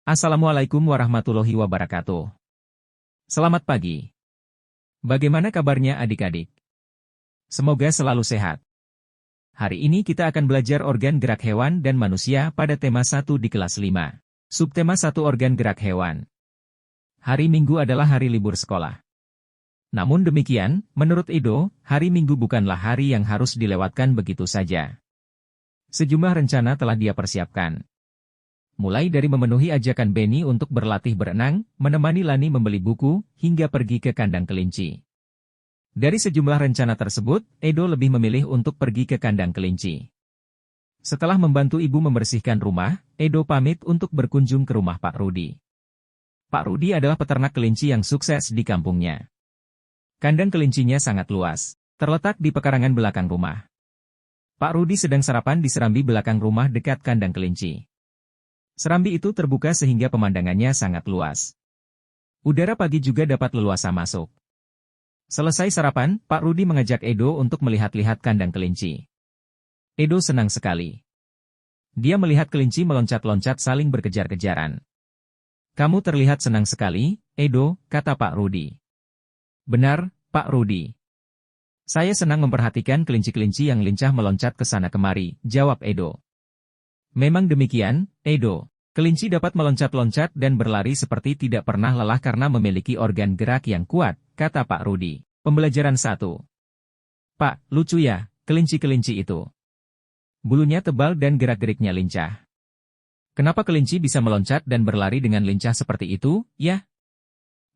Assalamualaikum warahmatullahi wabarakatuh. Selamat pagi. Bagaimana kabarnya adik-adik? Semoga selalu sehat. Hari ini kita akan belajar organ gerak hewan dan manusia pada tema 1 di kelas 5. Subtema 1 organ gerak hewan. Hari Minggu adalah hari libur sekolah. Namun demikian, menurut Edo, hari Minggu bukanlah hari yang harus dilewatkan begitu saja. Sejumlah rencana telah dia persiapkan. Mulai dari memenuhi ajakan Benny untuk berlatih berenang, menemani Lani membeli buku, hingga pergi ke kandang kelinci. Dari sejumlah rencana tersebut, Edo lebih memilih untuk pergi ke kandang kelinci. Setelah membantu ibu membersihkan rumah, Edo pamit untuk berkunjung ke rumah Pak Rudi. Pak Rudi adalah peternak kelinci yang sukses di kampungnya. Kandang kelincinya sangat luas, terletak di pekarangan belakang rumah. Pak Rudi sedang sarapan di serambi belakang rumah dekat kandang kelinci. Serambi itu terbuka sehingga pemandangannya sangat luas. Udara pagi juga dapat leluasa masuk. Selesai sarapan, Pak Rudi mengajak Edo untuk melihat-lihat kandang kelinci. Edo senang sekali. Dia melihat kelinci meloncat-loncat saling berkejar-kejaran. "Kamu terlihat senang sekali, Edo," kata Pak Rudi. "Benar, Pak Rudi. Saya senang memperhatikan kelinci-kelinci yang lincah meloncat ke sana kemari," jawab Edo. "Memang demikian, Edo. Kelinci dapat meloncat-loncat dan berlari seperti tidak pernah lelah karena memiliki organ gerak yang kuat," kata Pak Rudi. Pembelajaran 1. "Pak, lucu ya, kelinci-kelinci itu. Bulunya tebal dan gerak-geriknya lincah. Kenapa kelinci bisa meloncat dan berlari dengan lincah seperti itu, ya?"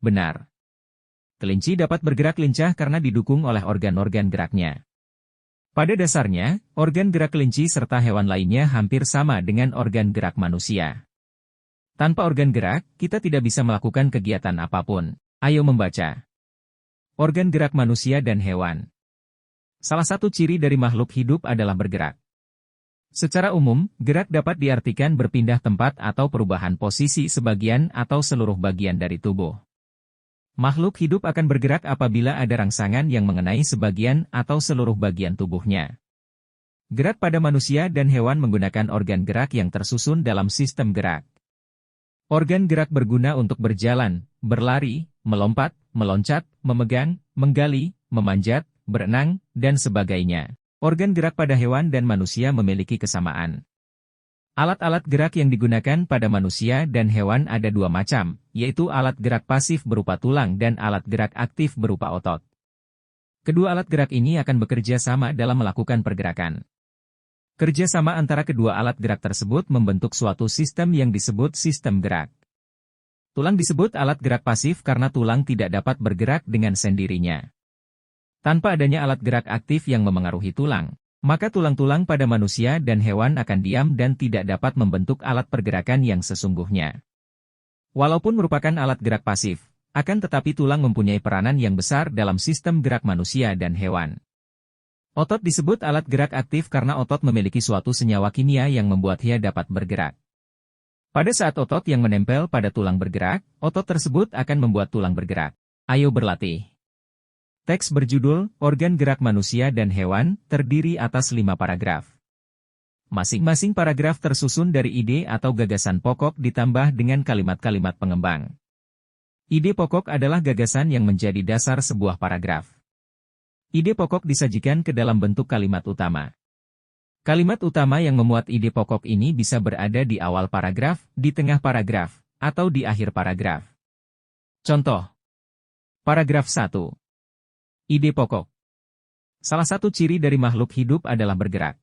"Benar. Kelinci dapat bergerak lincah karena didukung oleh organ-organ geraknya. Pada dasarnya, organ gerak kelinci serta hewan lainnya hampir sama dengan organ gerak manusia. Tanpa organ gerak, kita tidak bisa melakukan kegiatan apapun. Ayo membaca. Organ gerak manusia dan hewan. Salah satu ciri dari makhluk hidup adalah bergerak. Secara umum, gerak dapat diartikan berpindah tempat atau perubahan posisi sebagian atau seluruh bagian dari tubuh. Makhluk hidup akan bergerak apabila ada rangsangan yang mengenai sebagian atau seluruh bagian tubuhnya. Gerak pada manusia dan hewan menggunakan organ gerak yang tersusun dalam sistem gerak. Organ gerak berguna untuk berjalan, berlari, melompat, meloncat, memegang, menggali, memanjat, berenang, dan sebagainya. Organ gerak pada hewan dan manusia memiliki kesamaan. Alat-alat gerak yang digunakan pada manusia dan hewan ada dua macam, yaitu alat gerak pasif berupa tulang dan alat gerak aktif berupa otot. Kedua alat gerak ini akan bekerja sama dalam melakukan pergerakan. Kerjasama antara kedua alat gerak tersebut membentuk suatu sistem yang disebut sistem gerak. Tulang disebut alat gerak pasif karena tulang tidak dapat bergerak dengan sendirinya. Tanpa adanya alat gerak aktif yang memengaruhi tulang, maka tulang-tulang pada manusia dan hewan akan diam dan tidak dapat membentuk alat pergerakan yang sesungguhnya. Walaupun merupakan alat gerak pasif, akan tetapi tulang mempunyai peranan yang besar dalam sistem gerak manusia dan hewan. Otot disebut alat gerak aktif karena otot memiliki suatu senyawa kimia yang membuat ia dapat bergerak. Pada saat otot yang menempel pada tulang bergerak, otot tersebut akan membuat tulang bergerak. Ayo berlatih. Teks berjudul, Organ Gerak Manusia dan Hewan, terdiri atas 5 paragraf. Masing-masing paragraf tersusun dari ide atau gagasan pokok ditambah dengan kalimat-kalimat pengembang. Ide pokok adalah gagasan yang menjadi dasar sebuah paragraf. Ide pokok disajikan ke dalam bentuk kalimat utama. Kalimat utama yang memuat ide pokok ini bisa berada di awal paragraf, di tengah paragraf, atau di akhir paragraf. Contoh. Paragraf 1. Ide pokok. Salah satu ciri dari makhluk hidup adalah bergerak.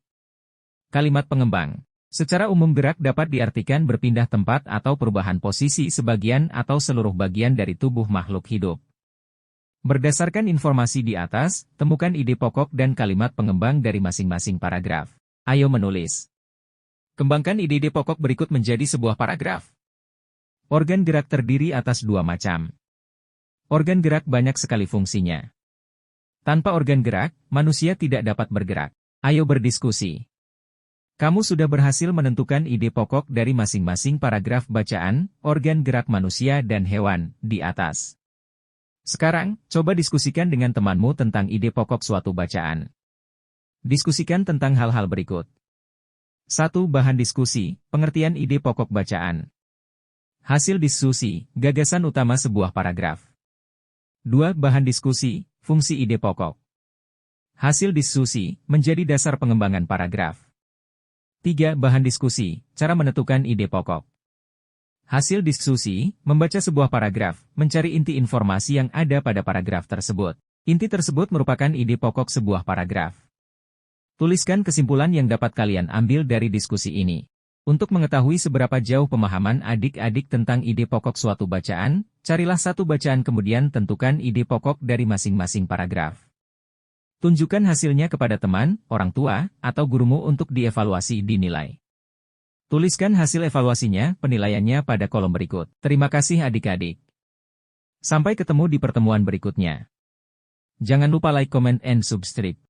Kalimat pengembang. Secara umum gerak dapat diartikan berpindah tempat atau perubahan posisi sebagian atau seluruh bagian dari tubuh makhluk hidup. Berdasarkan informasi di atas, temukan ide pokok dan kalimat pengembang dari masing-masing paragraf. Ayo menulis. Kembangkan ide-ide pokok berikut menjadi sebuah paragraf. Organ gerak terdiri atas 2 macam. Organ gerak banyak sekali fungsinya. Tanpa organ gerak, manusia tidak dapat bergerak. Ayo berdiskusi. Kamu sudah berhasil menentukan ide pokok dari masing-masing paragraf bacaan, organ gerak manusia dan hewan, di atas. Sekarang, coba diskusikan dengan temanmu tentang ide pokok suatu bacaan. Diskusikan tentang hal-hal berikut. 1. Bahan diskusi, pengertian ide pokok bacaan. Hasil diskusi, gagasan utama sebuah paragraf. 2. Bahan diskusi, fungsi ide pokok. Hasil diskusi, menjadi dasar pengembangan paragraf. 3. Bahan diskusi, cara menentukan ide pokok. Hasil diskusi, membaca sebuah paragraf, mencari inti informasi yang ada pada paragraf tersebut. Inti tersebut merupakan ide pokok sebuah paragraf. Tuliskan kesimpulan yang dapat kalian ambil dari diskusi ini. Untuk mengetahui seberapa jauh pemahaman adik-adik tentang ide pokok suatu bacaan, carilah satu bacaan kemudian tentukan ide pokok dari masing-masing paragraf. Tunjukkan hasilnya kepada teman, orang tua, atau gurumu untuk dievaluasi dinilai. Tuliskan hasil evaluasinya, penilaiannya pada kolom berikut. Terima kasih adik-adik. Sampai ketemu di pertemuan berikutnya. Jangan lupa like, comment, and subscribe.